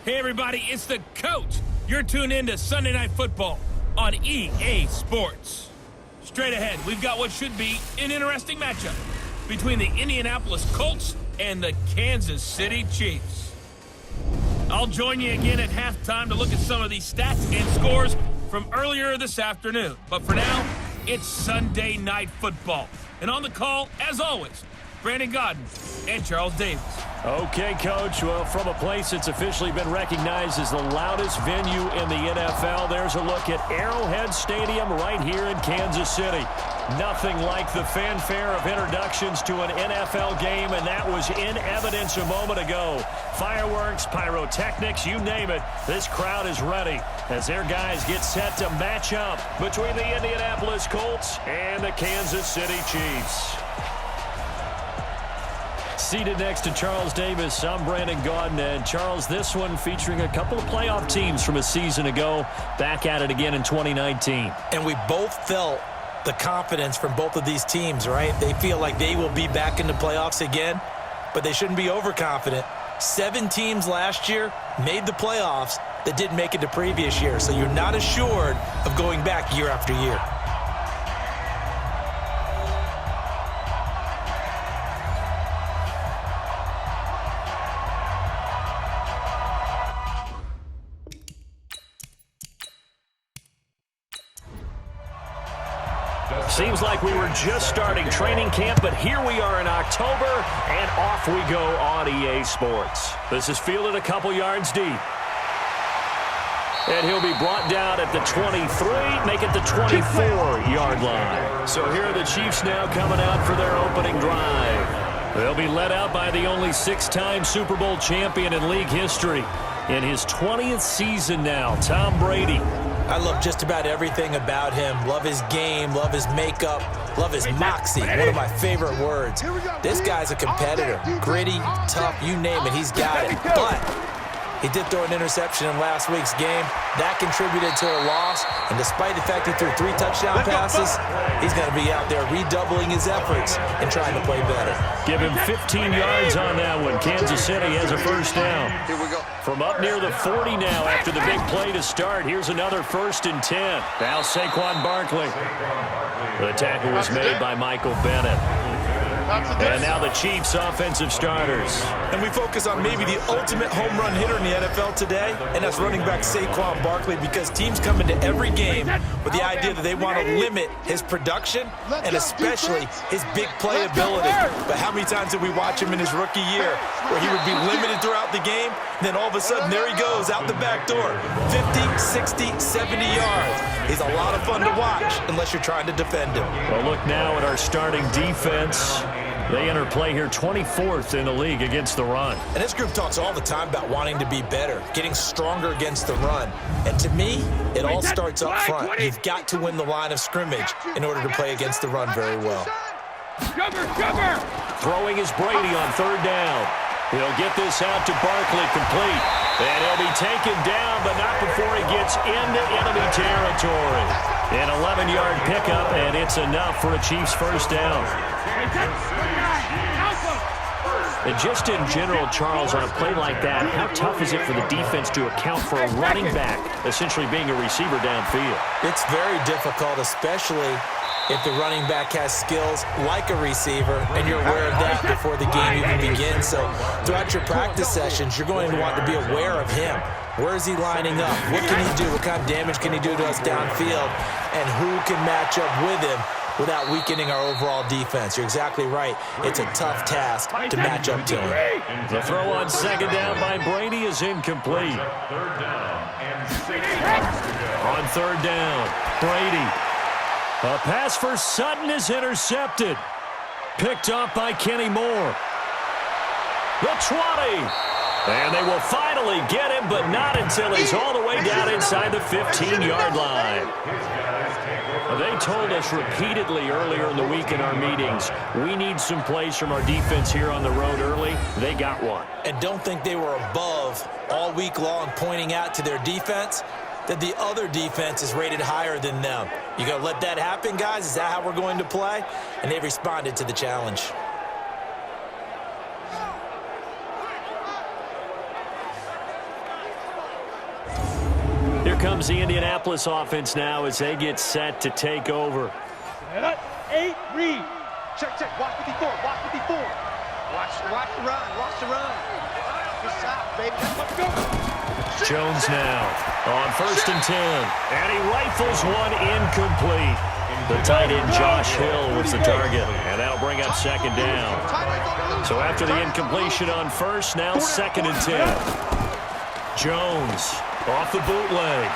Hey everybody, it's the Coach. You're tuned in to Sunday Night Football on EA Sports. Straight ahead, we've got what should be an interesting matchup between the Indianapolis Colts and the Kansas City Chiefs. I'll join you again at halftime to look at some of these stats and scores from earlier this afternoon. But for now, it's Sunday Night Football. And on the call, as always, Brandon Godden and Charles Davis. Okay, Coach. Well, from a place that's officially been recognized as the loudest venue in the NFL, there's a look at Arrowhead Stadium right here in Kansas City. Nothing like the fanfare of introductions to an NFL game, and that was in evidence a moment ago. Fireworks, pyrotechnics, you name it. This crowd is ready as their guys get set to match up between the Indianapolis Colts and the Kansas City Chiefs. Seated next to Charles Davis, I'm Brandon Godden. And Charles, this one featuring a couple of playoff teams from a season ago, back at it again in 2019. And we both felt the confidence from both of these teams, right? They feel like they will be back in the playoffs again, but they shouldn't be overconfident. 7 teams last year made the playoffs that didn't make it the previous year, so you're not assured of going back year after year. Seems like we were just starting training camp, but here we are in October, and off we go on EA Sports. This is fielded a couple yards deep. And he'll be brought down at the 23, make it the 24-yard line. So here are the Chiefs now coming out for their opening drive. They'll be led out by the only 6-time Super Bowl champion in league history. In his 20th season now, Tom Brady. I love just about everything about him. Love his game, love his makeup, love his moxie, one of my favorite words. This guy's a competitor. Gritty, tough, you name it, he's got it. But he did throw an interception in last week's game. That contributed to a loss. And despite the fact he threw 3 touchdown passes, he's going to be out there redoubling his efforts and trying to play better. Give him 15 yards on that one. Kansas City has a first down. Here we go. From up near the 40 now after the big play to start. Here's another 1st and 10. Now Saquon Barkley. The tackle was made by Michael Bennett. And now the Chiefs offensive starters. And we focus on maybe the ultimate home run hitter in the NFL today, and that's running back Saquon Barkley, because teams come into every game with the idea that they want to limit his production and especially his big playability. But how many times did we watch him in his rookie year where he would be limited throughout the game, and then all of a sudden there he goes out the back door, 50, 60, 70 yards. He's a lot of fun to watch unless you're trying to defend him. Well, look now at our starting defense. They enter play here 24th in the league against the run. And this group talks all the time about wanting to be better, getting stronger against the run. And to me, it all starts up front. You've got to win the line of scrimmage in order to play against the run very well. Throwing is Brady on 3rd down. He'll get this out to Barkley, complete. And he'll be taken down, but not before he gets into enemy territory. An 11-yard pickup, and it's enough for a Chiefs first down. And just in general, Charles, on a play like that, how tough is it for the defense to account for a running back essentially being a receiver downfield? It's very difficult, especially if the running back has skills like a receiver, and you're aware of that before the game even begins. So throughout your practice sessions, you're going to want to be aware of him. Where is he lining up? What can he do? What kind of damage can he do to us downfield? And who can match up with him without weakening our overall defense? You're exactly right. It's a tough task to match up to him. The throw on 2nd down by Brady is incomplete. On 3rd down, Brady. A pass for Sutton is intercepted. Picked off by Kenny Moore. The 20. And they will finally get him, but not until he's all the way down inside the 15-yard line. They told us repeatedly earlier in the week in our meetings, we need some plays from our defense here on the road early. They got one. And don't think they were above all week long pointing out to their defense that the other defense is rated higher than them. You going to let that happen, guys? Is that how we're going to play? And they responded to the challenge. comes the Indianapolis offense now as they get set to take over. 8, read. Check, check. Watch 54. Watch 54. Watch the run. Watch the run. Good shot, baby. Let's go. Jones now on 1st and 10. And he rifles one incomplete. The tight end Josh Hill was the target. And that'll bring up 2nd down. So after the incompletion on 1st, now 2nd and 10. Jones off the bootleg.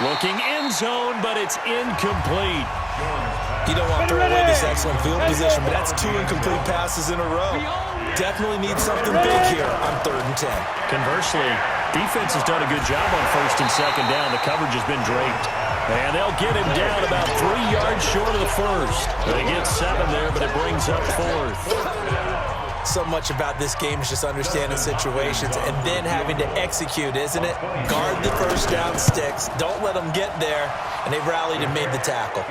Looking end zone, but it's incomplete. You don't want to throw away this excellent field position, but that's 2 incomplete passes in a row. Definitely need something big here on 3rd and 10. Conversely, defense has done a good job on 1st and 2nd down. The coverage has been draped. And they'll get him down about 3 yards short of the 1st. They get 7 there, but it brings up 4th. So much about this game is just understanding situations and then having to execute, isn't it? Guard the 1st down sticks. Don't let them get there. And they rallied and made the tackle.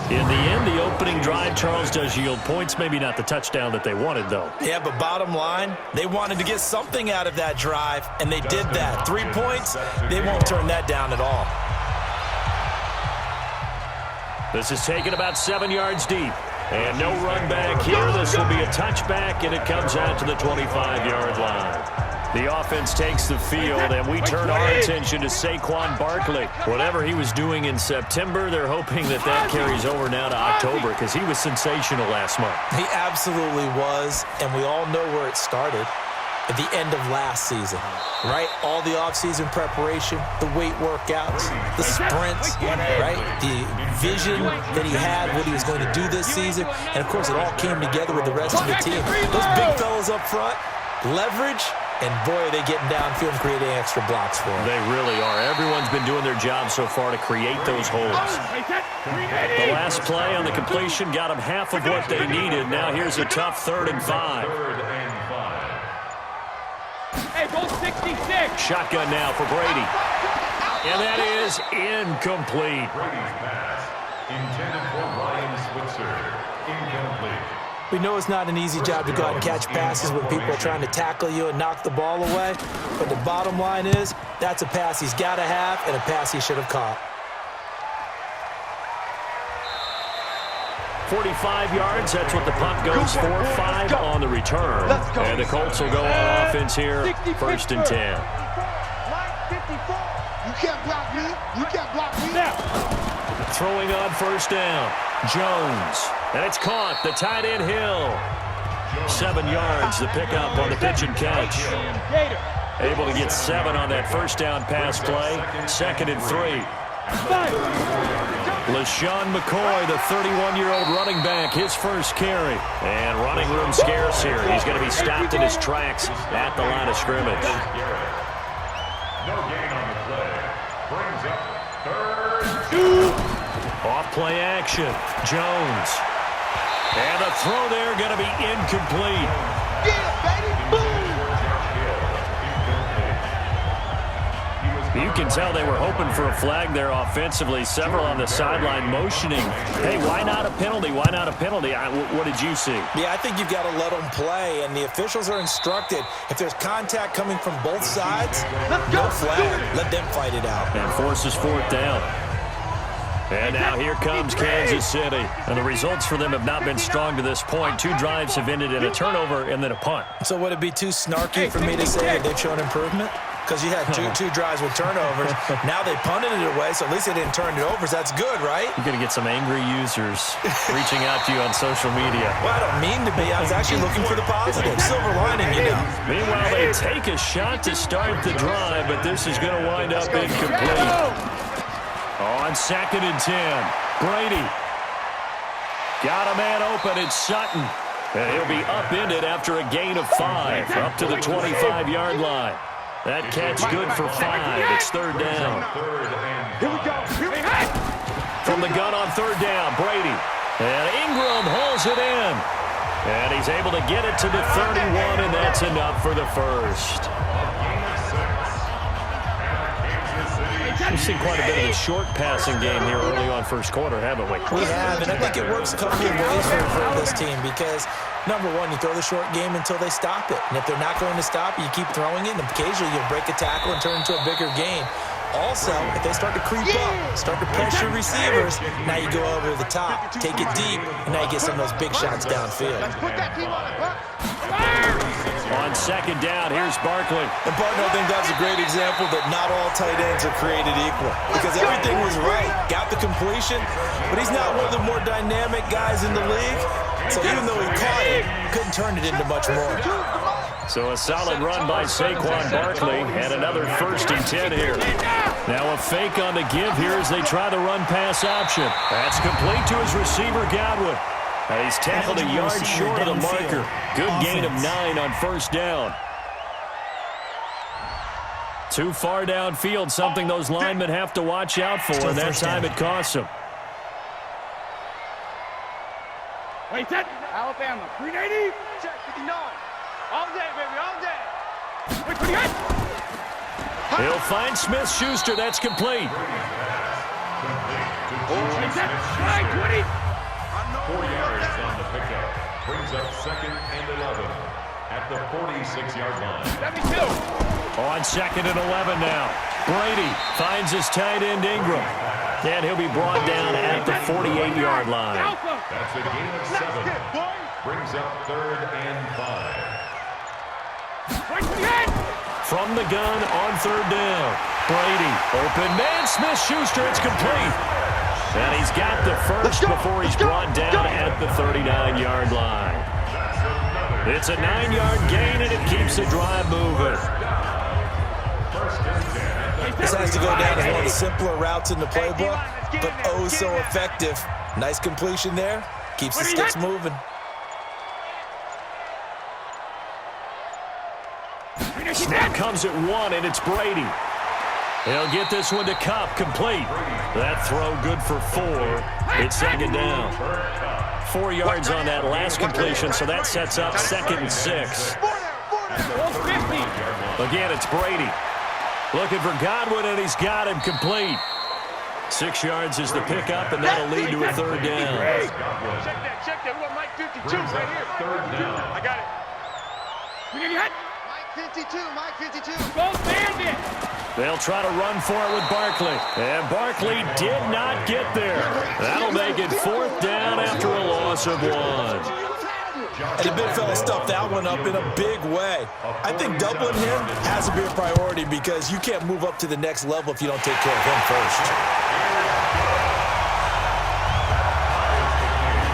In the end, the opening drive, Charles, does yield points. Maybe not the touchdown that they wanted, though. Yeah, but bottom line, they wanted to get something out of that drive, and they did that. 3 points, they won't turn that down at all. This is taken about 7 yards deep. And no run back here. This will be a touchback, and it comes out to the 25-yard line. The offense takes the field, and we turn our attention to Saquon Barkley. Whatever he was doing in September, they're hoping that that carries over now to October because he was sensational last month. He absolutely was, and we all know where it started. At the end of last season, right? All the offseason preparation, the weight workouts, the sprints, right? The vision that he had, what he was going to do this season. And, of course, it all came together with the rest of the team. Those big fellas up front, leverage, and, boy, are they getting downfield and creating extra blocks for him. They really are. Everyone's been doing their job so far to create those holes. The last play on the completion got them half of what they needed. Now here's a tough 3rd and 5. Hey, go 66. Shotgun now for Brady. And that is incomplete. Brady's pass intended for Ryan Switzer. Incomplete. We know it's not an easy job to go out and catch passes when people are trying to tackle you and knock the ball away. But the bottom line is, that's a pass he's got to have and a pass he should have caught. 45 yards, that's what the punt goes for. 5 on the return. And the Colts will go on offense here, 1st and 10. You can't block me. You can't block me. Throwing on 1st down. Jones. And it's caught. The tight end Hill. 7 yards, the pickup on the pitch and catch. Able to get 7 on that 1st down pass play. 2nd and 3. LaShawn McCoy, the 31-year-old running back, his first carry. And running room scarce here. He's going to be stopped in his tracks at the line of scrimmage. No gain on the play. Brings up 3rd. Off play action. Jones. And the throw there going to be incomplete. Yeah, baby. Boom. You can tell they were hoping for a flag there offensively. Several on the sideline motioning. Hey, why not a penalty? Why not a penalty? What did you see? Yeah, I think you've got to let them play, and the officials are instructed. If there's contact coming from both sides, no flag. Let them fight it out. And forces 4th down. And now here comes Kansas City. And the results for them have not been strong to this point. 2 drives have ended in a turnover and then a punt. So would it be too snarky for me to say that they've shown improvement? Because you had two drives with turnovers. Now they punted it away, so at least they didn't turn it over. So that's good, right? You're going to get some angry users reaching out to you on social media. Well, I don't mean to be. I was actually looking for the positive. Silver lining, you know. Meanwhile, they take a shot to start the drive, but this is going to wind up incomplete. On 2nd and 10, Brady. Got a man open. It's Sutton. And he'll be upended after a gain of 5, up to the 25-yard line. That catch good for 5. It's 3rd down. Here we go. From the gun on 3rd down, Brady. And Ingram hauls it in. And he's able to get it to the 31, and that's enough for the 1st. We've seen quite a bit of a short passing game here early on 1st quarter, haven't we? We have, and I think it works a couple of ways for this team because Number one, you throw the short game until they stop it. And if they're not going to stop it, you keep throwing it, and occasionally you'll break a tackle and turn into a bigger gain. Also, if they start to creep up, start to pressure receivers, now you go over the top, take it deep, and now you get some of those big shots downfield. On second down, here's Barkley. And partner, I think that's a great example that not all tight ends are created equal, because everything was right, got the completion, but he's not one of the more dynamic guys in the league. So even though he caught it, couldn't turn it into much more. So a solid run by Saquon Barkley, and another 1st and 10 here. Now a fake on the give here as they try the run-pass option. That's complete to his receiver, Godwin. And he's tackled a yard short of the marker. Good gain of 9 on 1st down. Too far downfield, something those linemen have to watch out for, and that time it costs them. Wait, that Alabama, 380. Check 59. All day, baby, all day. Wait, 28. He'll find Smith-Schuster. That's complete. 20. 4 yards on the pickup. Brings up 2nd and 11 at the 46-yard line. 72. On 2nd and 11 now. Brady finds his tight end Ingram. And he'll be brought down at the 48-yard line. That's a gain of 7. Brings up 3rd and 5. From the gun on 3rd down. Brady, open man, Smith-Schuster, it's complete. And he's got the first before he's brought down at the 39-yard line. It's a 9-yard gain, and it keeps the drive moving. This has to go down as one of the simpler routes in the playbook, but oh so effective. Nice completion there. Keeps the sticks moving. Snap comes at 1, and it's Brady. He'll get this one to Cup, complete. That throw good for 4. It's 2nd down. 4 yards on that last completion, so that sets up 2nd and 6. Again, it's Brady. Looking for Godwin, and he's got him complete. 6 yards is the pickup, and that'll lead to a 3rd down. Check that. We got Mike 52 right here. 3rd down. I got it. Mike 52. Go Bandit. They'll try to run for it with Barkley. And Barkley did not get there. That'll make it 4th down after a loss of 1. And the big fella stuffed that one up in a big way. I think doubling him has to be a priority because you can't move up to the next level if you don't take care of him first.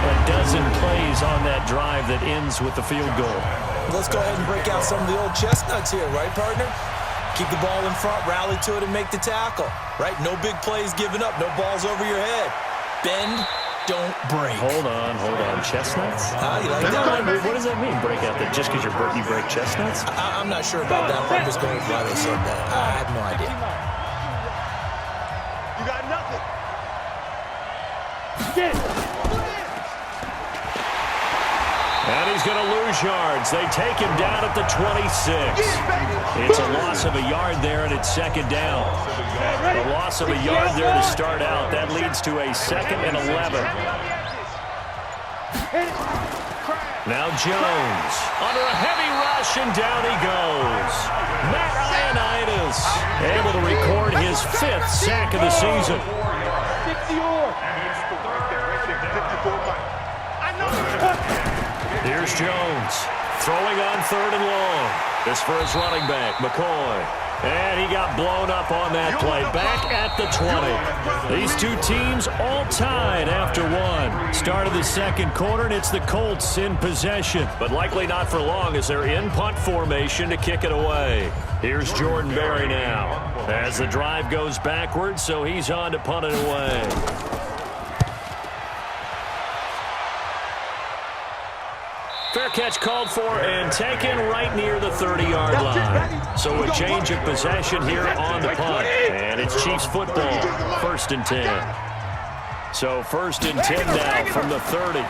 A dozen plays on that drive that ends with the field goal. Let's go ahead and break out some of the old chestnuts here, right, partner? Keep the ball in front, rally to it, and make the tackle, right? No big plays given up, no balls over your head. Bend, don't break. Hold on. Chestnuts? You like that? What does that mean, break out? That just because you break chestnuts? I'm not sure about that, but I'm just going with why they said that. I have no idea. You got nothing. Get it. And he's going to lose yards. They take him down at the 26. It's a loss of a yard there, and it's 2nd down. A loss of a yard there to start out. That leads to a 2nd and 11. Now Jones under a heavy rush, and down he goes. Matt Ioannidis able to record his 5th sack of the season. Here's Jones throwing on 3rd and long. This for his running back, McCoy. And he got blown up on that play. Back at the 20. These two teams all tied after 1. Start of the 2nd quarter, and it's the Colts in possession. But likely not for long as they're in punt formation to kick it away. Here's Jordan Berry now. As the drive goes backwards, so he's on to punt it away. Fair catch called for and taken right near the 30-yard line. So a change of possession here on the punt. And it's Chiefs football, 1st and 10. So 1st and 10 now from the 30.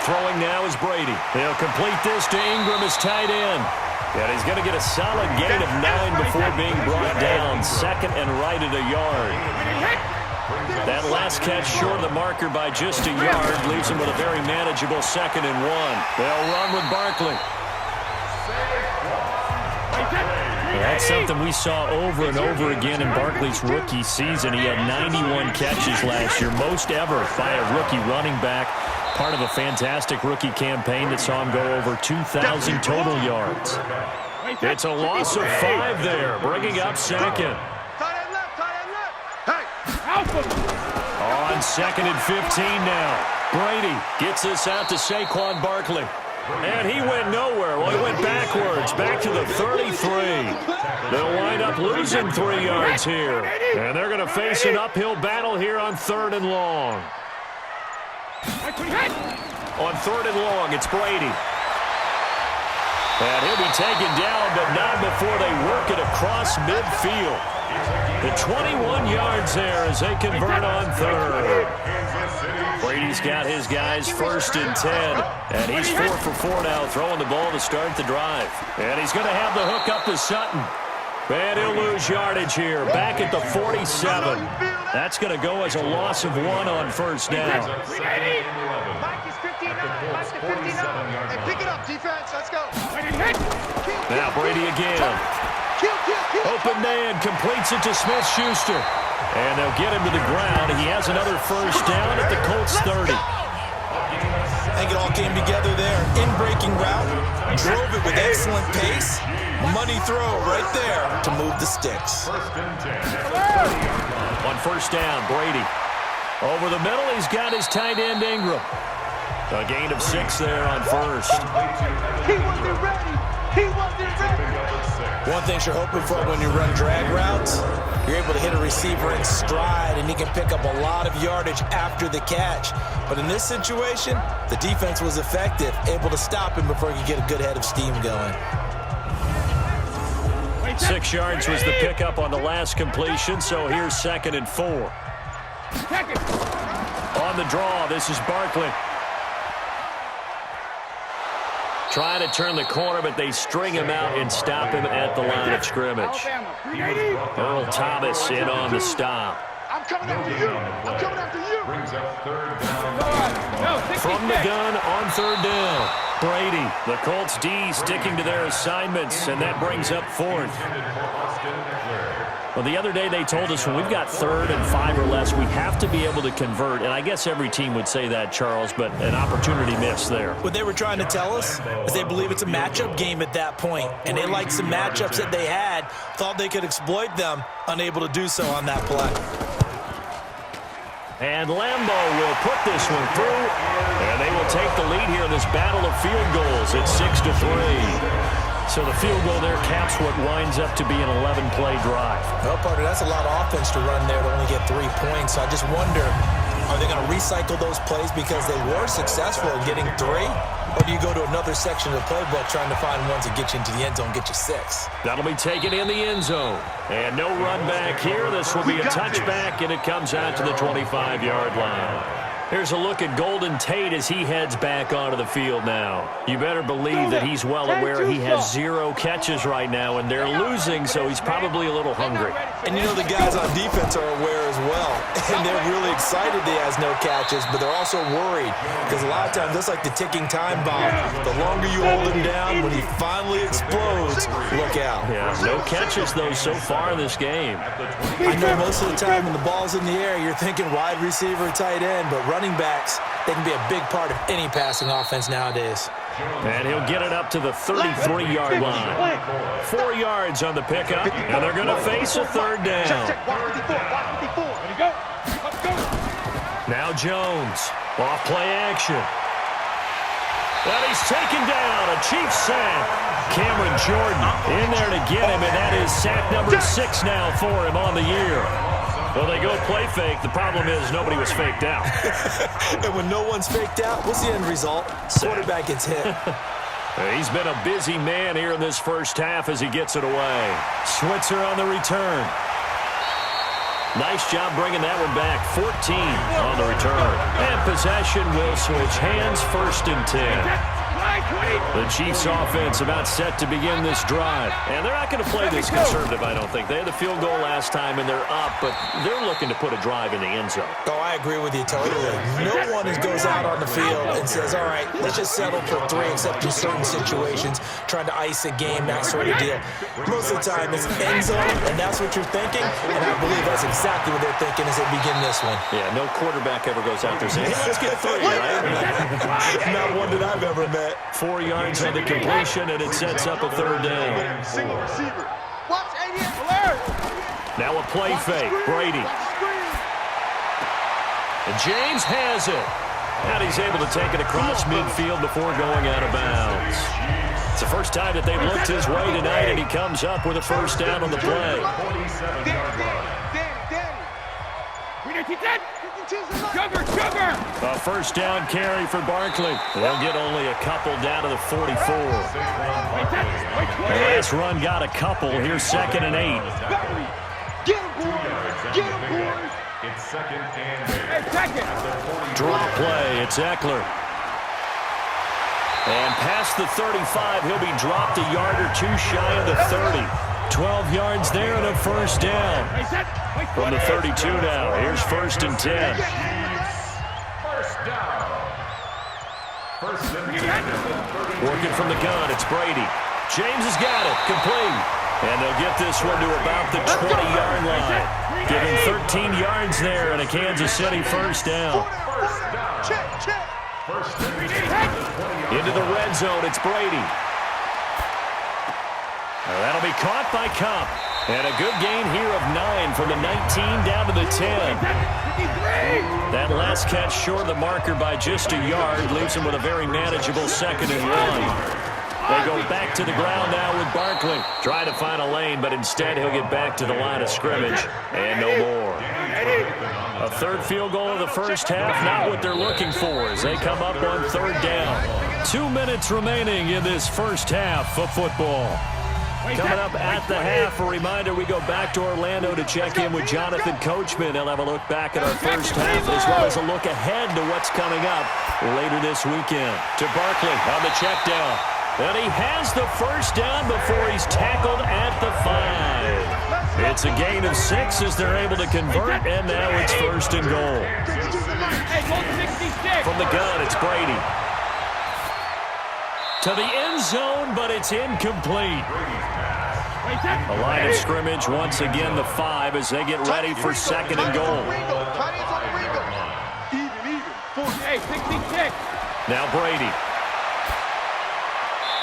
Throwing now is Brady. He'll complete this to Ingram as tight end. And he's going to get a solid gain of 9 before being brought down. 2nd and right at a yard. That last catch short of the marker by just a yard leaves him with a very manageable 2nd and 1. They'll run with Barkley. That's something we saw over and over again in Barkley's rookie season. He had 91 catches last year, most ever by a rookie running back. Part of a fantastic rookie campaign that saw him go over 2,000 total yards. It's a loss of 5 there, bringing up 2nd. On 2nd and 15 now. Brady gets this out to Saquon Barkley. And he went nowhere. Well, he went backwards, back to the 33. They'll wind up losing 3 yards here. And they're going to face an uphill battle here on 3rd and long. On 3rd and long, it's Brady. And he'll be taken down, but not before they work it across midfield. The 21 yards there as they convert on 3rd. Brady's got his guys 1st and 10, and he's 4 for 4 now, throwing the ball to start the drive. And he's going to have the hook up to Sutton. And he'll lose yardage here, back at the 47. That's going to go as a loss of 1 on 1st down. Pick it up, defense. Let's go. Now Brady again. Open man completes it to Smith-Schuster. And they'll get him to the ground. He has another 1st down at the Colts 30. I think it all came together there. In-breaking route, drove it with excellent pace. Money throw right there to move the sticks. On 1st down, Brady. Over the middle, he's got his tight end Ingram. A gain of 6 there on 1st. He wasn't ready. He wasn't ready. One thing you're hoping for when you run drag routes, you're able to hit a receiver in stride, and he can pick up a lot of yardage after the catch. But in this situation, the defense was effective, able to stop him before he could get a good head of steam going. 6 yards was the pickup on the last completion, so here's 2nd and 4. On the draw, this is Barkley. Trying to turn the corner, but they string him out and stop him at the line of scrimmage. Earl Thomas in on the stop. I'm coming after you. I'm coming after you. Brings up 3rd down. From the gun on 3rd down. Brady, the Colts D sticking to their assignments, and that brings up 4th. Well, the other day they told us when we've got 3rd and 5 or less, we have to be able to convert. And I guess every team would say that, Charles, but an opportunity missed there. What they were trying to tell us is they believe it's a matchup game at that point, and they liked some matchups that they had, thought they could exploit them, unable to do so on that play. And Lambo will put this one through, and they will take the lead here in this battle of field goals. It's 6-3. So the field goal there caps what winds up to be an 11-play drive. Well, partner, that's a lot of offense to run there to only get 3 points. So I just wonder, are they going to recycle those plays because they were successful in getting 3? Or do you go to another section of the playbook trying to find ones that get you into the end zone, get you 6? That'll be taken in the end zone. And no run back here. This will be a touchback, and it comes out to the 25-yard line. Here's a look at Golden Tate as he heads back onto the field now. You better believe that he's well aware he has 0 catches right now, and they're losing, so he's probably a little hungry. And you know the guys on defense are aware as well. And they're really excited that he has no catches, but they're also worried. Because a lot of times, that's like the ticking time bomb. The longer you hold him down, when he finally explodes, look out. Yeah, no catches, though, so far in this game. I know most of the time when the ball's in the air, you're thinking wide receiver, tight end, but running backs, they can be a big part of any passing offense nowadays. And he'll get it up to the 33-yard line. 4 yards on the pickup, and they're going to face a 3rd down. Now Jones, off play action. And he's taken down, a Chiefs sack. Cameron Jordan in there to get him, and that is sack number 6 now for him on the year. Well, they go play fake. The problem is nobody was faked out. And when no one's faked out, what's the end result? Quarterback gets hit. He's been a busy man here in this first half as he gets it away. Switzer on the return. Nice job bringing that one back. 14 on the return. And possession will switch hands, 1st and 10. The Chiefs offense about set to begin this drive. And they're not going to play this conservative, I don't think. They had the field goal last time, and they're up, but they're looking to put a drive in the end zone. Oh, I agree with you totally. No one goes out on the field and says, all right, let's just settle for 3, except in certain situations, trying to ice a game, that sort of deal. Most of the time, it's end zone, and that's what you're thinking, and I believe that's exactly what they're thinking as they begin this one. Yeah, no quarterback ever goes out there saying, hey, let's get 3, right? Not one that I've ever met. 4 yards on the completion, and it sets up a 3rd down. Single receiver. Watch 88. Now a play fake. Brady. And James has it. And he's able to take it across midfield before going out of bounds. It's the first time that they've looked his way tonight, and he comes up with a 1st down on the play. A 1st down carry for Barkley. They'll get only a couple down to the 44. The last run got a couple. Here's 2nd and 8. Get him, boys. Get him, boys. It's 2nd and 8. Draw play. It's Eckler. And past the 35, he'll be dropped a yard or 2 shy of the 30. 12 yards there and a 1st down. From the 32 now, here's 1st and 10. First down. 1st and 10. Working from the gun, it's Brady. James has got it, complete. And they'll get this one to about the 20-yard line. Give him 13 yards there and a Kansas City 1st down. Check, check. Into the red zone, it's Brady. That'll be caught by Cup. And a good gain here of 9 from the 19 down to the 10. That last catch short of the marker by just a yard leaves him with a very manageable 2nd and 1. They go back to the ground now with Barkley. Trying to find a lane, but instead he'll get back to the line of scrimmage. And no more. A 3rd field goal of the 1st half, not what they're looking for as they come up on 3rd down. 2 minutes remaining in this 1st half of football. Coming up at the half, a reminder, we go back to Orlando to check in with Jonathan Coachman. He'll have a look back at our 1st half as well as a look ahead to what's coming up later this weekend. To Barkley on the check down. And he has the 1st down before he's tackled at the 5. It's a gain of 6 as they're able to convert, and now it's 1st and goal. From the gun, it's Brady. To the end zone, but it's incomplete. A line of scrimmage once again, the 5, as they get ready for 2nd and goal. Now Brady.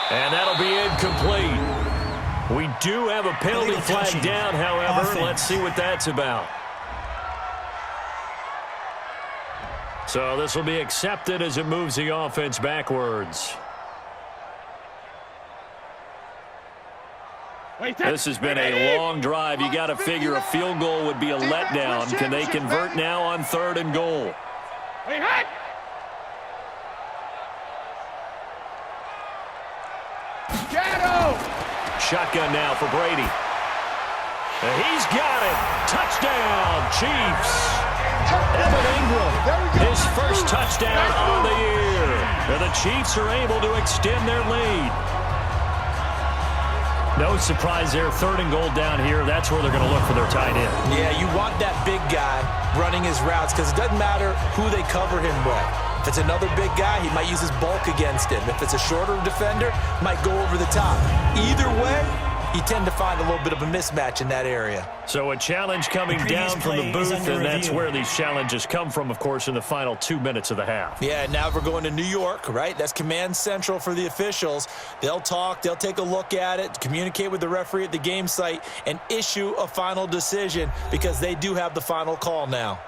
And that'll be incomplete. We do have a penalty flag down, however. Let's see what that's about. So this will be accepted as it moves the offense backwards. This has been a long drive. You got to figure a field goal would be a letdown. Can they convert now on 3rd and goal? Shotgun now for Brady. And he's got it. Touchdown, Chiefs. Evan Ingram, his 1st touchdown on the year. And the Chiefs are able to extend their lead. No surprise there. 3rd and goal down here. That's where they're going to look for their tight end. Yeah, you want that big guy running his routes because it doesn't matter who they cover him with. If it's another big guy, he might use his bulk against him. If it's a shorter defender, might go over the top. Either way, you tend to find a little bit of a mismatch in that area. So a challenge coming down from the booth, and that's where these challenges come from, of course, in the final 2 minutes of the half. Yeah, now we're going to New York, right? That's command central for the officials. They'll talk, they'll take a look at it, communicate with the referee at the game site, and issue a final decision because they do have the final call now.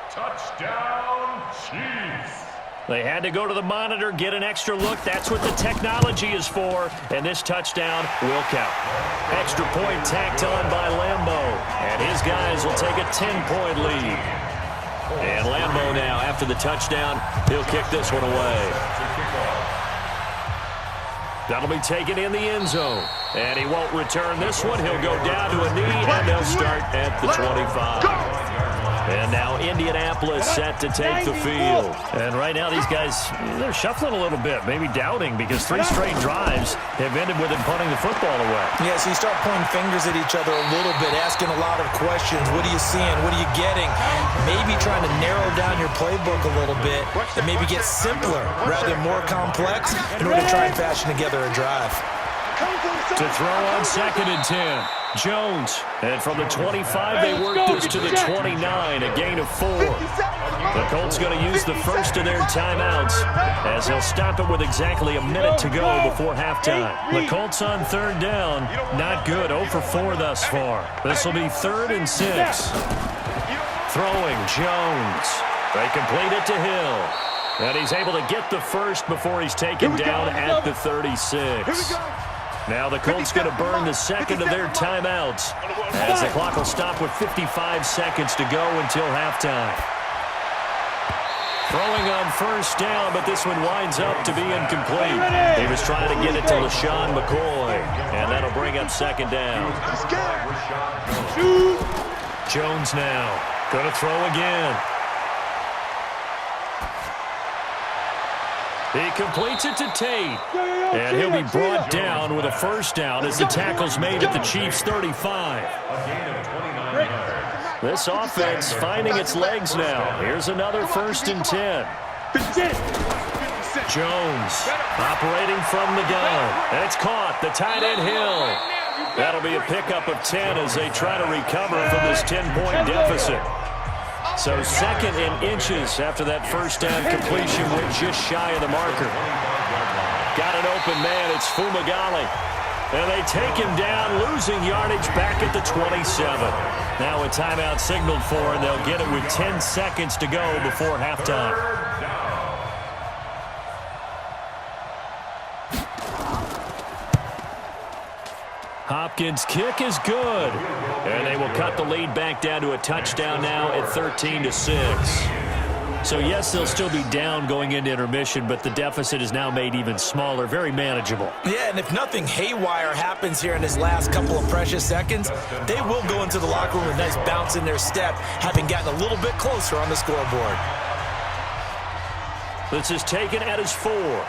Touchdown, Chiefs. They had to go to the monitor, get an extra look. That's what the technology is for, and this touchdown will count. Extra point tacked on by Lambeau, and his guys will take a 10-point lead. And Lambeau now, after the touchdown, he'll kick this one away. That'll be taken in the end zone. And he won't return this one. He'll go down to a knee, and they'll start at the 25. And now Indianapolis set to take the field. And right now these guys, they're shuffling a little bit, maybe doubting, because 3 straight drives have ended with them punting the football away. Yeah, so you start pointing fingers at each other a little bit, asking a lot of questions. What are you seeing? What are you getting? Maybe trying to narrow down your playbook a little bit and maybe get simpler rather than more complex in order to try and fashion together a drive. To throw on 2nd and 10. Jones, and from the 25, they work this to the 29, a gain of 4. The Colts going to use the first of their timeouts as they'll stop it with exactly a minute to go before halftime. The Colts on 3rd down, not good, 0 for 4 thus far. This will be 3rd and 6. Throwing, Jones. They complete it to Hill. And he's able to get the first before he's taken down at the 36. Now the Colts going to burn the second of their timeouts as the clock will stop with 55 seconds to go until halftime. Throwing on 1st down, but this one winds up to be incomplete. He was trying to get it to LaShawn McCoy, and that'll bring up 2nd down. Jones now going to throw again. He completes it to Tate, and he'll be brought down with a 1st down as the tackle's made at the Chiefs' 35. This offense finding its legs now. Here's another 1st and 10. Jones operating from the gun, and it's caught. The tight end Hill. That'll be a pickup of 10 as they try to recover from this 10-point deficit. So 2nd and inches after that 1st down completion. We're just shy of the marker. Got an open man. It's Fumagalli. And they take him down, losing yardage back at the 27. Now a timeout signaled for, and they'll get it with 10 seconds to go before halftime. Hopkins' kick is good. And they will cut the lead back down to a touchdown now at 13-6. So, yes, they'll still be down going into intermission, but the deficit is now made even smaller, very manageable. Yeah, and if nothing haywire happens here in his last couple of precious seconds, they will go into the locker room with a nice bounce in their step, having gotten a little bit closer on the scoreboard. This is taken at his 4.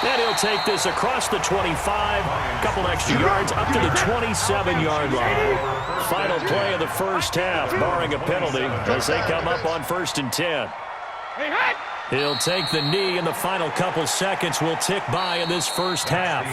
And he'll take this across the 25, a couple extra yards, up to the 27-yard line. Final play of the 1st half, barring a penalty, as they come up on 1st and 10. He'll take the knee, and the final couple seconds will tick by in this 1st half.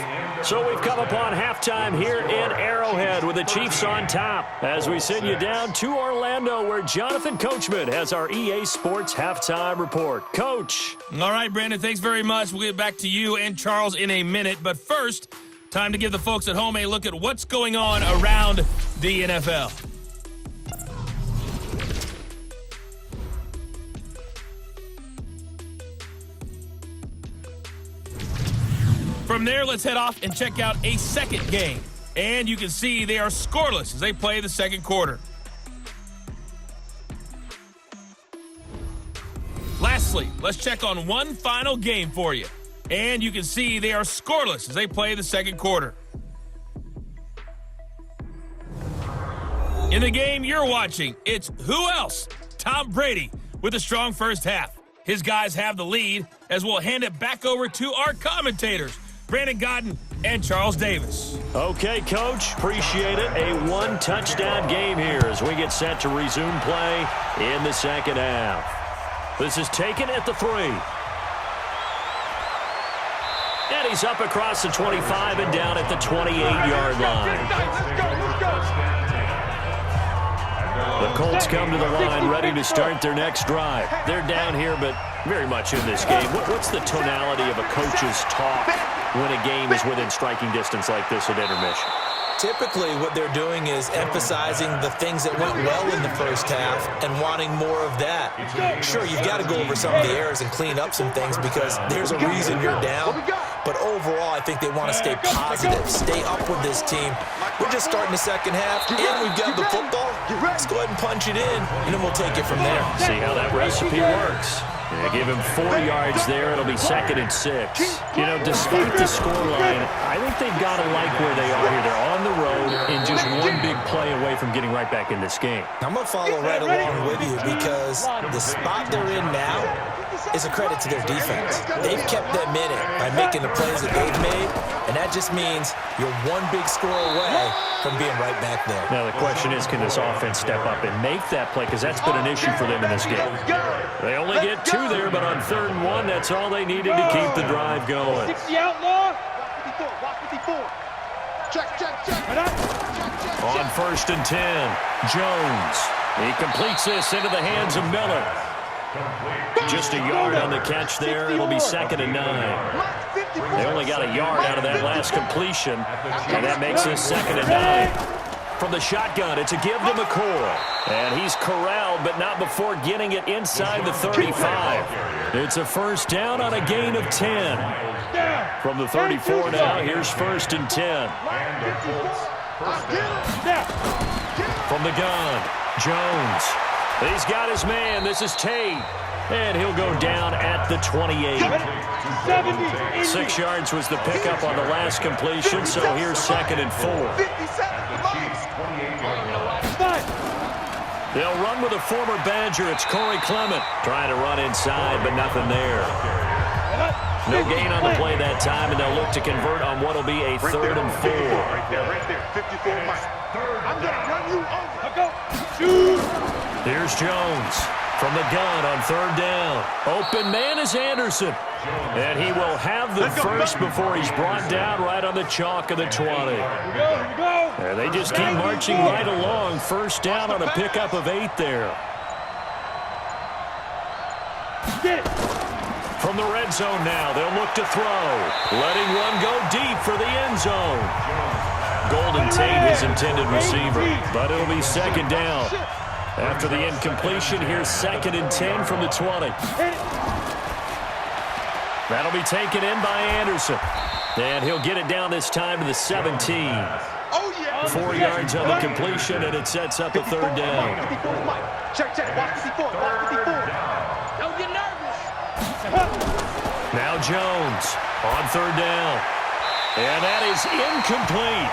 So we've come upon halftime here in Arrowhead with the Chiefs on top as we send you down to Orlando, where Jonathan Coachman has our EA Sports Halftime Report. Coach. All right, Brandon, thanks very much. We'll get back to you and Charles in a minute. But first, time to give the folks at home a look at what's going on around the NFL. From there, let's head off and check out a second game. And you can see they are scoreless as they play the second quarter. Lastly, let's check on one final game for you. And you can see they are scoreless as they play the second quarter. In the game you're watching, it's who else? Tom Brady with a strong 1st half. His guys have the lead as we'll hand it back over to our commentators, Brandon Godden and Charles Davis. Okay, Coach, appreciate it. A 1-touchdown game here as we get set to resume play in the second half. This is taken at the 3. And he's up across the 25 and down at the 28-yard line. The Colts come to the line ready to start their next drive. They're down here, but very much in this game. What's the tonality of a coach's talk when a game is within striking distance like this at intermission? Typically, what they're doing is emphasizing the things that went well in the 1st half and wanting more of that. Sure, you've got to go over some of the errors and clean up some things because there's a reason you're down. But overall, I think they want to stay positive, stay up with this team. We're just starting the second half, and we've got the football. Let's go ahead and punch it in, and then we'll take it from there. See how that recipe works. They give him 4 yards there. It'll be 2nd and 6. You know, despite the scoreline, I think they've got to like where they are here. They're on the road and just one big play away from getting right back in this game. I'm going to follow right along with you because the spot they're in now is a credit to their defense. They've kept them in it by making the plays that they've made, and that just means you're one big score away from being right back there. Now the question is, can this offense step up and make that play? Because that's been an issue for them in this game. They only get 2 there, but on 3rd and 1, that's all they needed to keep the drive going. 60 outlaw. Watch 54. Check. On 1st and 10, Jones. He completes this into the hands of Miller. Just a yard on the catch there. It'll be 2nd and 9. They only got a yard out of that last completion, and that makes this 2nd and 9. From the shotgun, it's a give to McCoy. And he's corralled, but not before getting it inside the 35. It's a 1st down on a gain of 10. From the 34 now, here's 1st and 10. From the gun, Jones. He's got his man. This is Tate. And he'll go down at the 28. 6 yards was the pickup on the last completion, so here's 2nd and 4. They'll run with a former Badger. It's Corey Clement trying to run inside, but nothing there. No gain on the play that time, and they'll look to convert on what will be a 3rd and 4. Right there, 54 miles. I'm going to run you over. Here's Jones from the gun on 3rd down. Open man is Anderson. And he will have the first before he's brought down right on the chalk of the 20. And they just keep marching right along. 1st down on a pickup of 8 there. From the red zone now, they'll look to throw. Letting one go deep for the end zone. Golden Tate, his intended receiver, but it'll be 2nd down. After the incompletion, here's 2nd and 10 from the 20. That'll be taken in by Anderson. And he'll get it down this time to the 17. 4 yards on the completion, and it sets up a 3rd down. Check. Watch 54. Don't get nervous. Now Jones on 3rd down. And that is incomplete.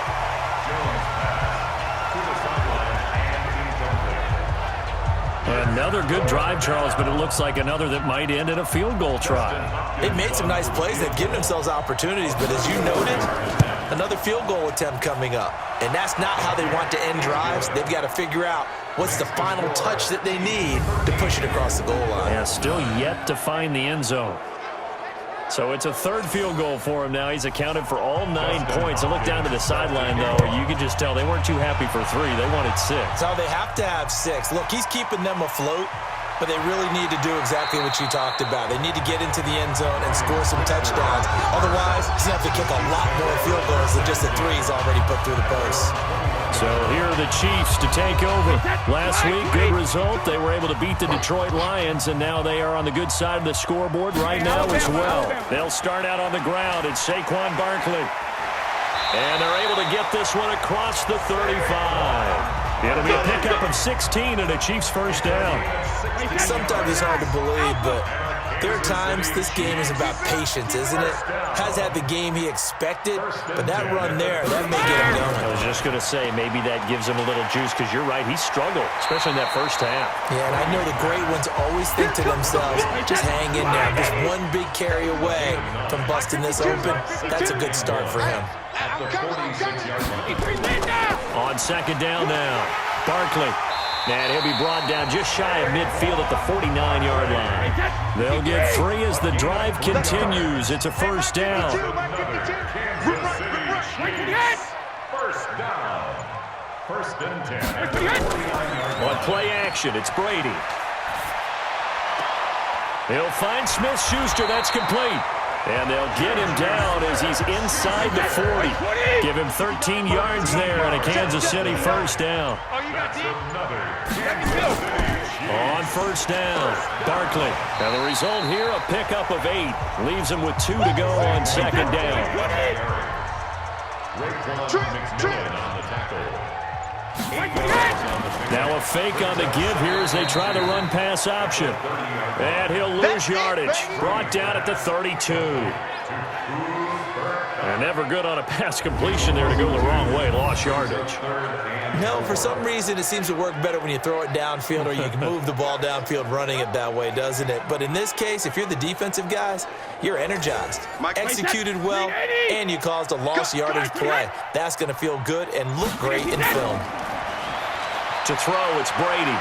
Another good drive, Charles, but it looks like another that might end in a field goal try. They've made some nice plays. They've given themselves opportunities, but as you noted, another field goal attempt coming up. And that's not how they want to end drives. They've got to figure out what's the final touch that they need to push it across the goal line. Yeah, still yet to find the end zone. So it's a 3rd field goal for him now. He's accounted for all 9 points. I look down to the sideline, though. You can just tell they weren't too happy for 3. They wanted 6. So they have to have 6. Look, he's keeping them afloat, but they really need to do exactly what you talked about. They need to get into the end zone and score some touchdowns. Otherwise, he's going to have to kick a lot more field goals than just the 3 he's already put through the post. So here are the Chiefs to take over. Last week, good result. They were able to beat the Detroit Lions, and now they are on the good side of the scoreboard right now as well. They'll start out on the ground. It's Saquon Barkley. And they're able to get this one across the 35. It'll be a pickup of 16 and a Chiefs 1st down. Sometimes it's hard to believe, but there are times this game is about patience, isn't it? Has had the game he expected, but that run there, that may get him going. I was just going to say, maybe that gives him a little juice, because you're right, he struggled, especially in that 1st half. Yeah, and I know the great ones always think to themselves, just hang in there. Just one big carry away from busting this open. That's a good start for him. On 2nd down now, Barkley. And he'll be brought down just shy of midfield at the 49-yard line. They'll get 3 as the drive continues. It's a 1st down. First down. 1st and 10. On play action, it's Brady. He'll find Smith-Schuster. That's complete. And they'll get him down as he's inside the 40. Give him 13 yards there and a Kansas City 1st down. On 1st down, Barkley. Now the result here, a pickup of 8. Leaves him with 2 to go on 2nd down. Now a fake on the give here as they try the run-pass option. And he'll lose yardage. Brought down at the 32. And never good on a pass completion there to go the wrong way. Lost yardage. No, for some reason it seems to work better when you throw it downfield or you can move the ball downfield running it that way, doesn't it? But in this case, if you're the defensive guys, you're energized, executed well, and you caused a lost yardage play. That's going to feel good and look great in film. To throw, it's Brady.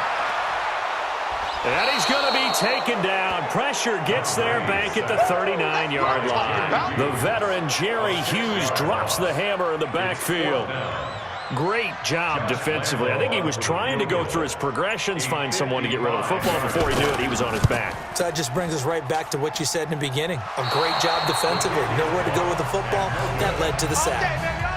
And he's going to be taken down. Pressure gets there back at the 39-yard line. The veteran Jerry Hughes drops the hammer in the backfield. Great job defensively. I think he was trying to go through his progressions, find someone to get rid of the football. Before he knew it, he was on his back. So that just brings us right back to what you said in the beginning. A great job defensively. Nowhere to go with the football. That led to the sack.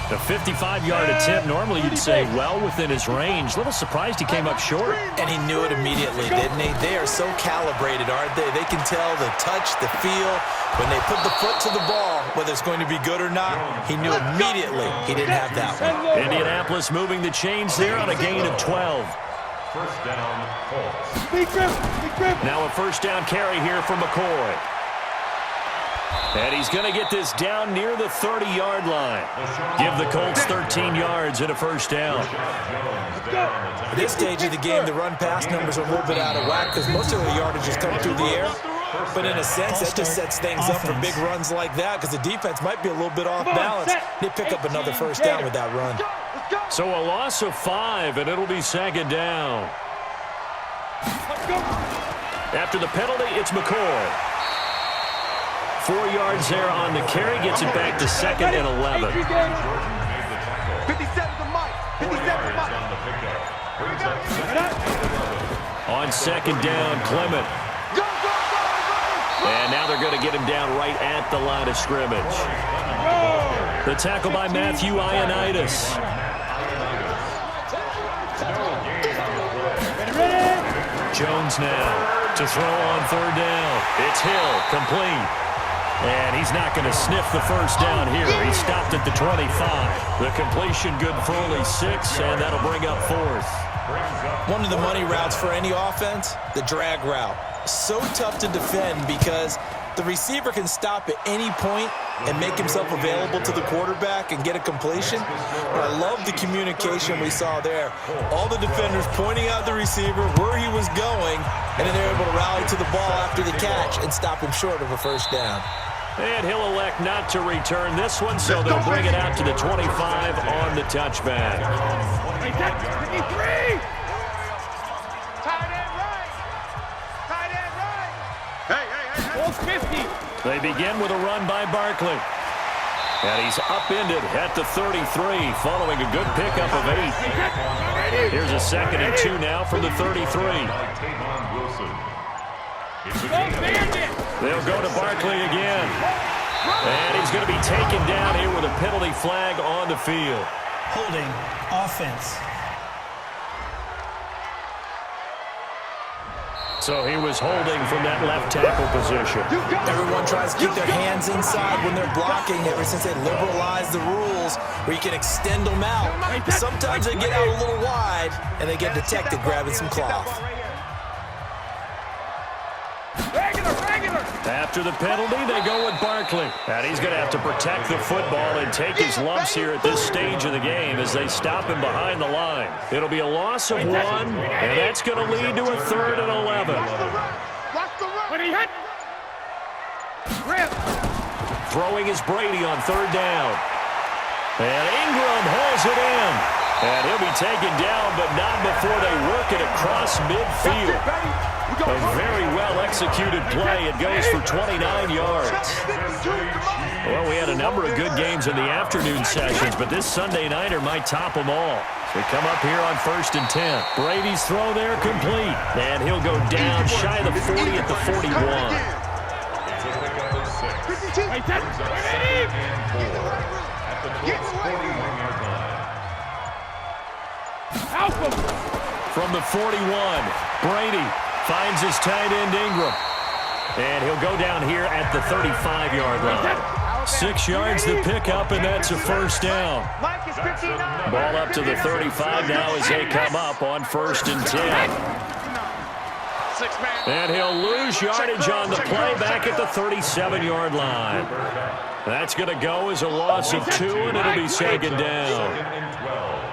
The 55-yard attempt, normally you'd say well within his range. A little surprised he came up short. And he knew it immediately, didn't he? They are so calibrated, aren't they? They can tell the touch, the feel. When they put the foot to the ball, whether it's going to be good or not, he knew immediately he didn't have that one. Indianapolis moving the chains there on a gain of 12. First down, Colts. Now a first down carry here from McCoy. And he's going to get this down near the 30-yard line. Give the Colts 13 yards and a first down. At this stage of the game, the run-pass numbers are a little bit out of whack because most of the yardage is coming through the air. But in a sense, that just sets things up for big runs like that because the defense might be a little bit off balance. They pick up another first down with that run. So a loss of 5, and it'll be second down. After the penalty, it's McCoy. 4 yards there on the carry, gets it back to second and 11. 57 to Mike. 57 to Mike. On second down, Clement. And now they're going to get him down right at the line of scrimmage. The tackle by Matthew Ioannidis. Jones now to throw on third down. It's Hill, complete. And he's not going to sniff the first down here. He stopped at the 25. The completion good for only 6, and that'll bring up fourth. One of the money routes for any offense, the drag route. So tough to defend because the receiver can stop at any point and make himself available to the quarterback and get a completion. But I love the communication we saw there. All the defenders pointing out the receiver, where he was going, and then they're able to rally to the ball after the catch and stop him short of a first down. And he'll elect not to return this one, so they'll bring it out to the 25 on the touchback. They begin with a run by Barkley. And he's upended at the 33, following a good pickup of 8. Here's a second and 2 now from the 33. They'll go to Barkley again. And he's going to be taken down here with a penalty flag on the field. Holding offense. So he was holding from that left tackle position. Everyone tries to keep their hands inside when they're blocking ever since they liberalized the rules where you can extend them out. But sometimes they get out a little wide and they get detected grabbing some cloth. After the penalty, they go with Barkley. And he's going to have to protect the football and take his lumps here at this stage of the game as they stop him behind the line. It'll be a loss of 1, and that's going to lead to a 3rd and 11. Throwing is Brady on 3rd down. And Ingram hauls it in. And he'll be taken down, but not before they work it across midfield. A very well-executed play. It goes for 29 yards. Well, we had a number of good games in the afternoon sessions, but this Sunday nighter might top them all. We come up here on 1st and 10. Brady's throw there complete. And he'll go down shy of the 40 at the 41. From the 41, Brady finds his tight end Ingram. And he'll go down here at the 35-yard line. 6 yards the pickup, and that's a first down. Mike is 59. Ball up to the 35 now as they come up on 1st and 10. And he'll lose yardage on the play back at the 37-yard line. That's going to go as a loss of 2, and it'll be 2nd down.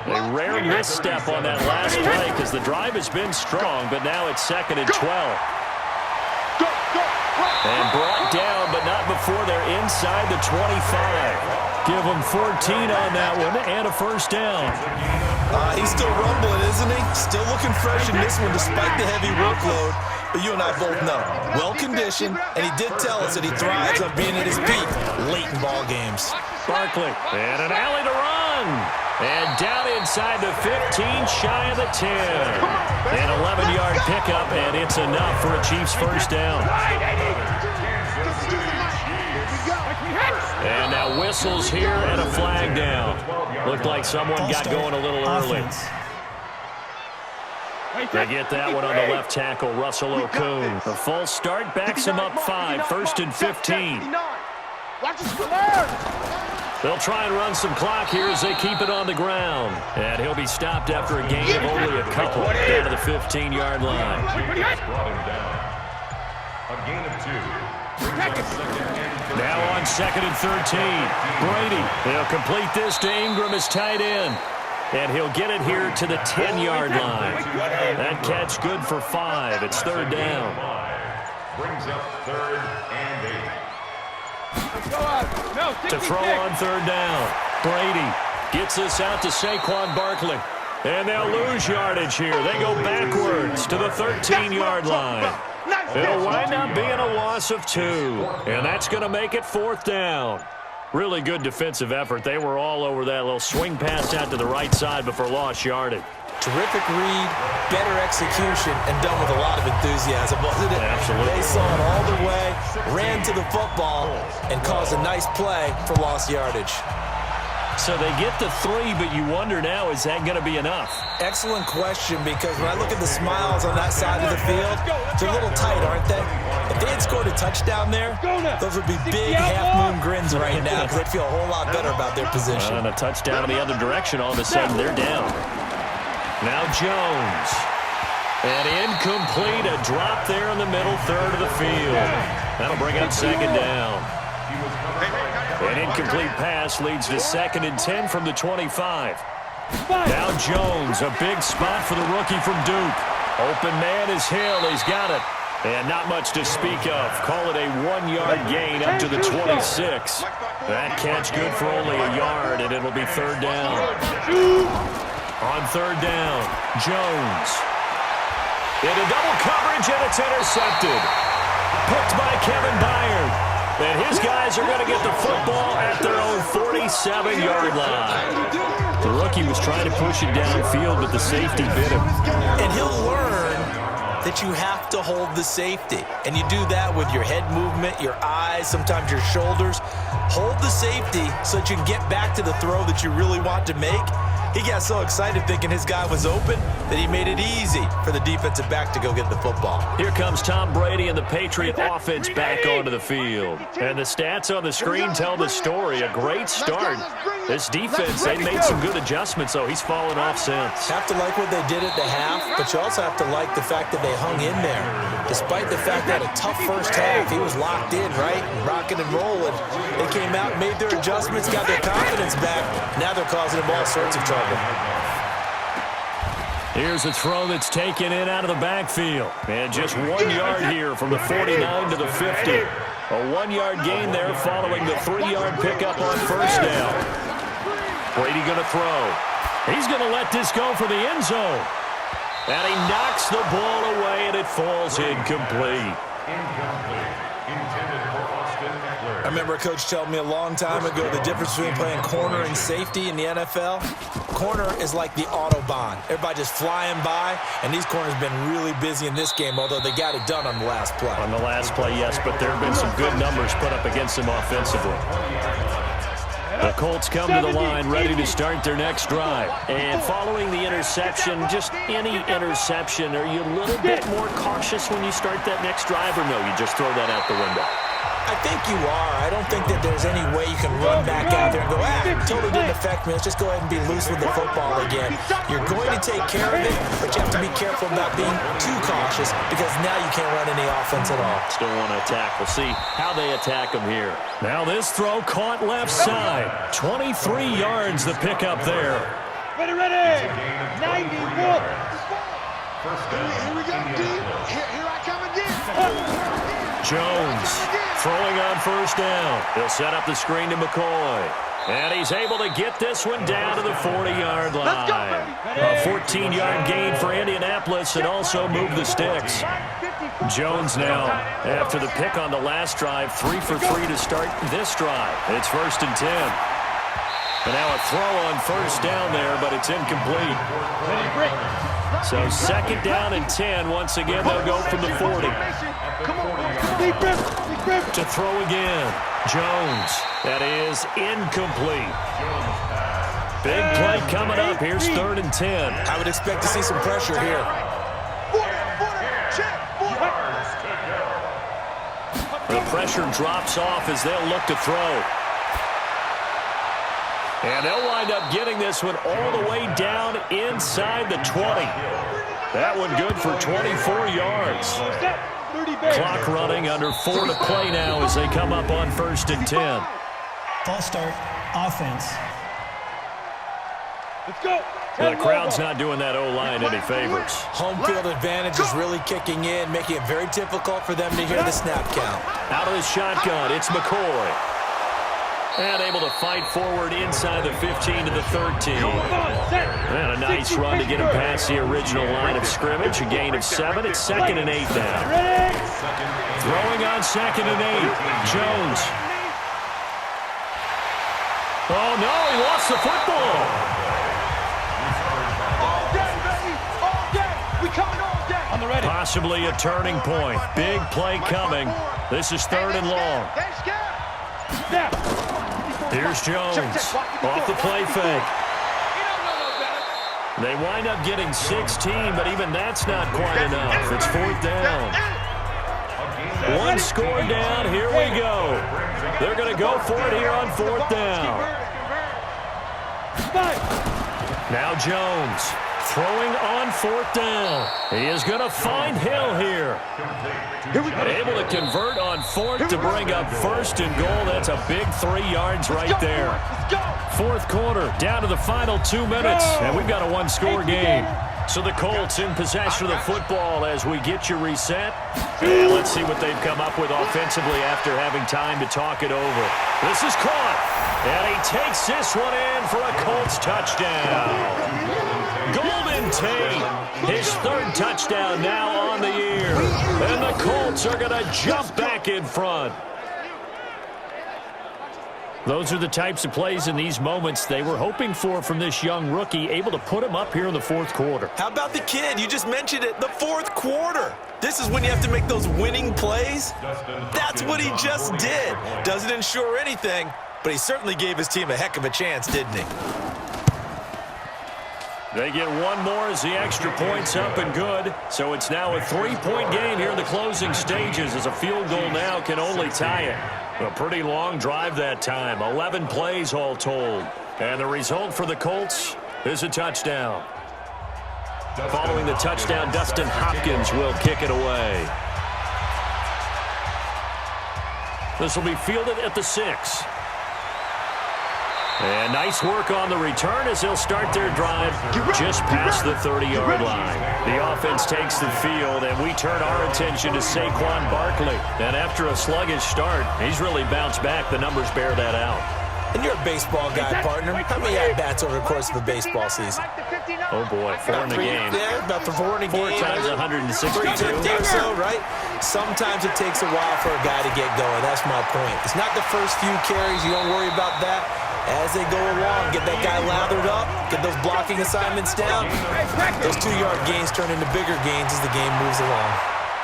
A rare misstep on that last play because the drive has been strong, but now it's 2nd and 12. And brought down, but not before they're inside the 25. Give him 14 on that one and a first down. He's still rumbling, isn't he? Still looking fresh in this one despite the heavy workload. But you and I both know, well-conditioned, and he did tell us that he thrives on being at his peak late in ball games. Barkley, and an alley to run. And down inside the 15, shy of the 10. An 11-yard pickup, and it's enough for a Chiefs first down. And now whistles here and a flag down. Looked like someone got going a little early. They get that one on the left tackle, Russell Okung. The full start backs him up 5, 1st and 15. They'll try and run some clock here as they keep it on the ground. And he'll be stopped after a gain of only a couple down to the 15-yard line. A gain of 2. Now on 2nd and 13. Brady, he'll complete this to Ingram as tight end. And he'll get it here to the 10-yard line. That catch good for 5. It's 3rd down. Brings up 3rd and 8. To throw on 3rd down. Brady gets this out to Saquon Barkley. And they'll lose yardage here. They go backwards to the 13-yard line. It'll wind up being a loss of 2. And that's going to make it 4th down. Really good defensive effort. They were all over that little swing pass out to the right side before lost yardage. Terrific read, better execution, and done with a lot of enthusiasm, wasn't it? Absolutely. They saw it all the way, ran to the football, and caused a nice play for lost yardage. So they get the 3, but you wonder now, is that going to be enough? Excellent question, because when I look at the smiles on that side of the field, they're a little tight, aren't they? If they had scored a touchdown there, those would be big half-moon grins right now because they'd feel a whole lot better about their position. And a touchdown in the other direction, all of a sudden they're down. Now Jones. And incomplete, a drop there in the middle third of the field. That'll bring up 2nd down. An incomplete pass leads to 2nd and 10 from the 25. Now Jones, a big spot for the rookie from Duke. Open man is Hill, he's got it. And not much to speak of. Call it a 1-yard gain up to the 26. That catch good for only a yard, and it'll be 3rd down. On 3rd down, Jones. Into double coverage, and it's intercepted. Picked by Kevin Byard. And his guys are going to get the football at their own 47-yard line. The rookie was trying to push it downfield, but the safety bit him. And he'll learn that you have to hold the safety. And you do that with your head movement, your eyes, sometimes your shoulders. Hold the safety so that you can get back to the throw that you really want to make. He got so excited thinking his guy was open that he made it easy for the defensive back to go get the football. Here comes Tom Brady and the Patriot offense back onto the field. And the stats on the screen tell the story. A great start. This defense, they made some good adjustments, so he's fallen off since. Have to like what they did at the half, but you also have to like the fact that they hung in there. Despite the fact that a tough first half, he was locked in, right? Rocking and rolling. They came out, made their adjustments, got their confidence back. Now they're causing them all sorts of trouble. Here's a throw that's taken in out of the backfield. And just 1 yard here from the 49 to the 50. A 1-yard gain there following the 3-yard pickup on 1st down. Brady going to throw. He's going to let this go for the end zone. And he knocks the ball away, and it falls incomplete. I remember a coach telling me a long time ago the difference between playing corner and safety in the NFL. Corner is like the Autobahn. Everybody just flying by, and these corners have been really busy in this game, although they got it done on the last play. On the last play, yes, but there have been some good numbers put up against them offensively. The Colts come to the line ready to start their next drive. And following the interception, just any interception, are you a little bit more cautious when you start that next drive, or no, you just throw that out the window? I think you are. I don't think that there's any way you can run back out there and go, totally didn't affect me. Let's just go ahead and be loose with the football again. You're going to take care of it, but you have to be careful about being too cautious because now you can't run any offense at all. Still want to attack. We'll see how they attack him here. Now this throw caught left side. 23 yards the pickup there. Ready. 91. Here we go, D. Here I come again. Jones throwing on first down. He'll set up the screen to McCoy. And he's able to get this one down to the 40-yard line. A 14-yard gain for Indianapolis and also move the sticks. Jones now, after the pick on the last drive, 3 for 3 to start this drive. It's 1st and 10. And now a throw on first down there, but it's incomplete. So 2nd down and 10. Once again, they'll go from the 40. To throw again. Jones. That is incomplete. Big play coming up. Here's 3rd and 10. I would expect to see some pressure here. The pressure drops off as they'll look to throw. And they'll wind up getting this one all the way down inside the 20. That one good for 24 yards. Clock running, under 4 to play now as they come up on 1st and 10. False start, offense. Let's go. The crowd's not doing that O-line any favors. Home field advantage is really kicking in, making it very difficult for them to hear the snap count. Out of the shotgun, it's McCoy. And able to fight forward inside the 15 to the 13. And a nice run to get him past the original line of scrimmage. A gain of 7. It's 2nd and 8 now. Throwing on 2nd and 8. Jones. Oh, no, he lost the football. All day, baby. All day. We coming all day. On the ready. Possibly a turning point. Big play coming. This is 3rd and long. Here's Jones off the play fake. They wind up getting 16, but even that's not quite enough. It's 4th down. 1 score down. Here we go. They're going to go for it here on 4th down. Now Jones throwing on 4th down. He is going to find Hill here. Able to convert on 4th to bring up 1st and goal. That's a big 3 yards right there. 4th quarter, down to the final 2 minutes, and we've got a 1-score game. So the Colts in possession of the football as we get you reset. And let's see what they've come up with offensively after having time to talk it over. This is caught, and he takes this one in for a Colts touchdown. Golden Tate, his 3rd touchdown now on the year. And the Colts are going to jump back in front. Those are the types of plays in these moments they were hoping for from this young rookie, able to put him up here in the 4th quarter. How about the kid? You just mentioned it, the 4th quarter. This is when you have to make those winning plays. That's what he just did. Doesn't ensure anything, but he certainly gave his team a heck of a chance, didn't he? They get one more as the extra point's up and good. So it's now a 3-point game here in the closing stages as a field goal now can only tie it. A pretty long drive that time, 11 plays all told. And the result for the Colts is a touchdown. Following the touchdown, Dustin Hopkins will kick it away. This will be fielded at the 6. And nice work on the return as they'll start their drive just past the 30-yard line. The offense takes the field, and we turn our attention to Saquon Barkley. And after a sluggish start, he's really bounced back. The numbers bear that out. And you're a baseball guy, partner. How many at-bats over the course of a baseball season? Oh, boy, 4 in a game. Yeah, about 4 in a game. 4 times 162. 350 or so, right? Sometimes it takes a while for a guy to get going. That's my point. It's not the first few carries. You don't worry about that. As they go along, get that guy lathered up, get those blocking assignments down. Those 2-yard gains turn into bigger gains as the game moves along.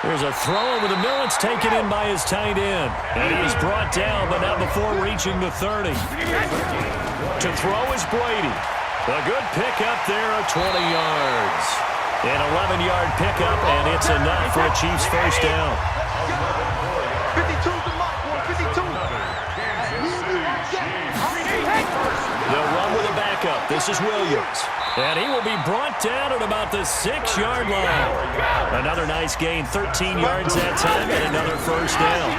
There's a throw over the middle. It's taken in by his tight end. And he is brought down, but not before reaching the 30. To throw is Brady. A good pickup there of 20 yards. An 11-yard pickup, and it's enough for a Chiefs first down. 52's the mark, boy. This is Williams. And he will be brought down at about the 6-yard line. Another nice gain, 13 yards that time, and another first down.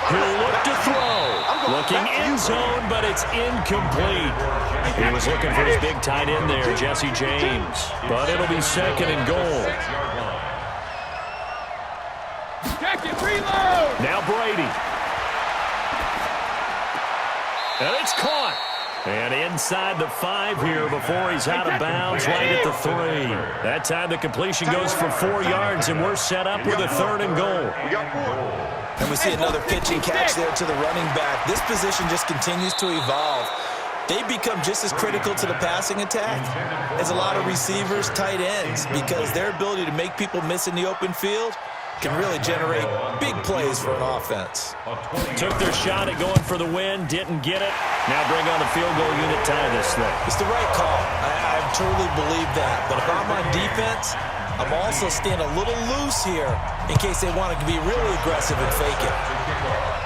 He'll look to throw. Looking in zone, but it's incomplete. He was looking for his big tight end there, Jesse James. But it'll be second and goal. Now Brady. And it's caught. And inside the 5 here before he's out of bounds right at the 3. That time the completion goes for 4 yards, and we're set up with a 3rd and goal. And we see another pitch and catch there to the running back. This position just continues to evolve. They become just as critical to the passing attack as a lot of receivers, tight ends, because their ability to make people miss in the open field can really generate big plays for an offense. Took their shot at going for the win, didn't get it. Now bring on the field goal unit, tie this thing. It's the right call. I truly believe that. But if I'm on defense, I'm also staying a little loose here in case they want to be really aggressive and fake it.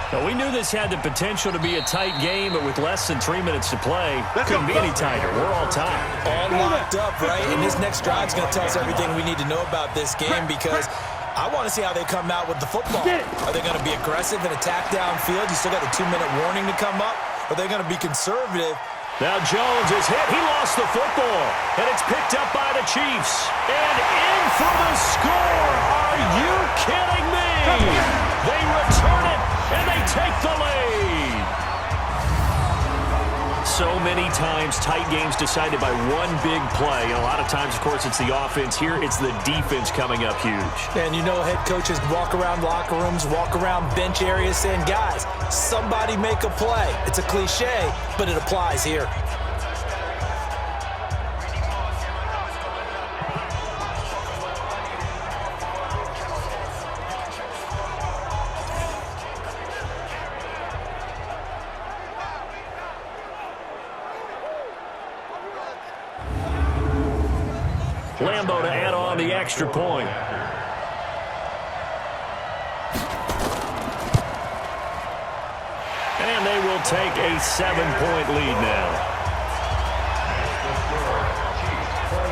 Now, we knew this had the potential to be a tight game, but with less than 3 minutes to play, couldn't be any tighter. We're all tied. All locked up, right? And this next drive is going to tell us everything we need to know about this game, because I want to see how they come out with the football. Are they going to be aggressive and attack downfield? You still got the 2-minute warning to come up? Or are they going to be conservative? Now Jones is hit. He lost the football. And it's picked up by the Chiefs. And in for the score. Are you kidding me? They return it, and they take the lead. So many times, tight games decided by one big play. And a lot of times, of course, it's the offense. Here, it's the defense coming up huge. And you know head coaches walk around locker rooms, walk around bench areas saying, guys, somebody make a play. It's a cliche, but it applies here. Lambo to add on the extra point. And they will take a 7-point lead now.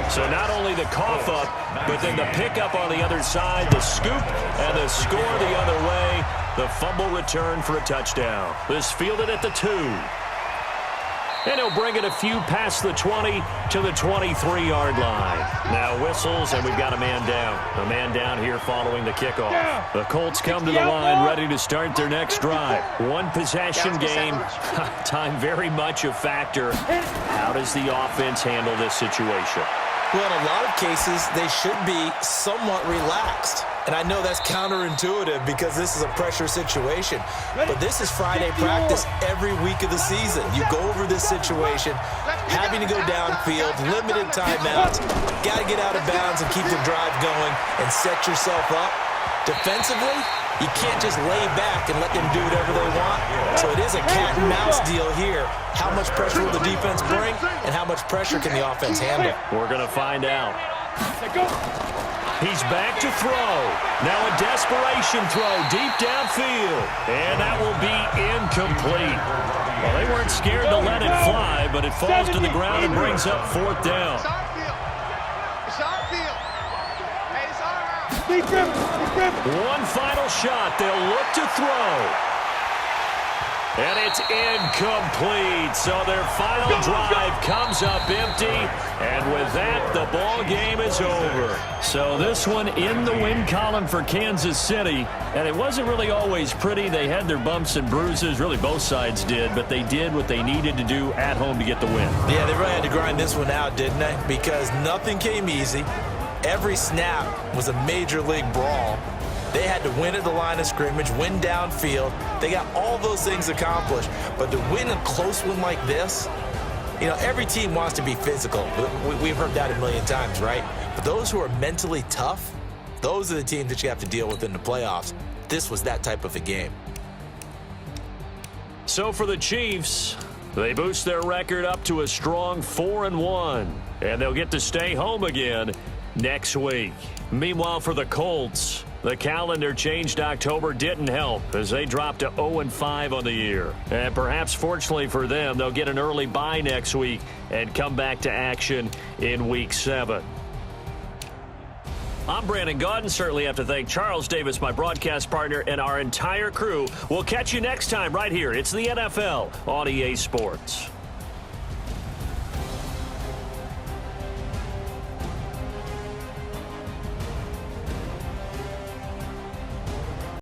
So not only the cough up, but then the pickup on the other side, the scoop, and the score the other way. The fumble return for a touchdown. This fielded at the 2. And he'll bring it a few past the 20 to the 23-yard line. Now whistles, and we've got a man down. A man down here following the kickoff. The Colts come to the line ready to start their next drive. One possession game. Time very much a factor. How does the offense handle this situation? Well, in a lot of cases, they should be somewhat relaxed. And I know that's counterintuitive because this is a pressure situation. But this is Friday practice every week of the season. You go over this situation, having to go downfield, limited timeouts, got to get out of bounds and keep the drive going and set yourself up. Defensively, you can't just lay back and let them do whatever they want. So it is a cat and mouse deal here. How much pressure will the defense bring, and how much pressure can the offense handle? We're going to find out. He's back to throw. Now a desperation throw deep downfield. And that will be incomplete. Well, they weren't scared to let it fly, but it falls to the ground and brings up 4th down. One final shot. They'll look to throw. And it's incomplete. So their final drive comes up empty. And with that, the ball game is over. So this one in the win column for Kansas City. And it wasn't really always pretty. They had their bumps and bruises. Really, both sides did. But they did what they needed to do at home to get the win. Yeah, they really had to grind this one out, didn't they? Because nothing came easy. Every snap was a major league brawl. They had to win at the line of scrimmage, win downfield. They got all those things accomplished. But to win a close one like this, you know, every team wants to be physical. We've heard that a million times, right? But those who are mentally tough, those are the teams that you have to deal with in the playoffs. This was that type of a game. So for the Chiefs, they boost their record up to a strong 4-1. And they'll get to stay home again next week. Meanwhile, for the Colts, The calendar changed October didn't help as they dropped to 0-5 on the year. And perhaps fortunately for them, they'll get an early bye next week and come back to action in Week 7. I'm Brandon Gaudin. Certainly have to thank Charles Davis, my broadcast partner, and our entire crew. We'll catch you next time right here. It's the NFL on EA Sports.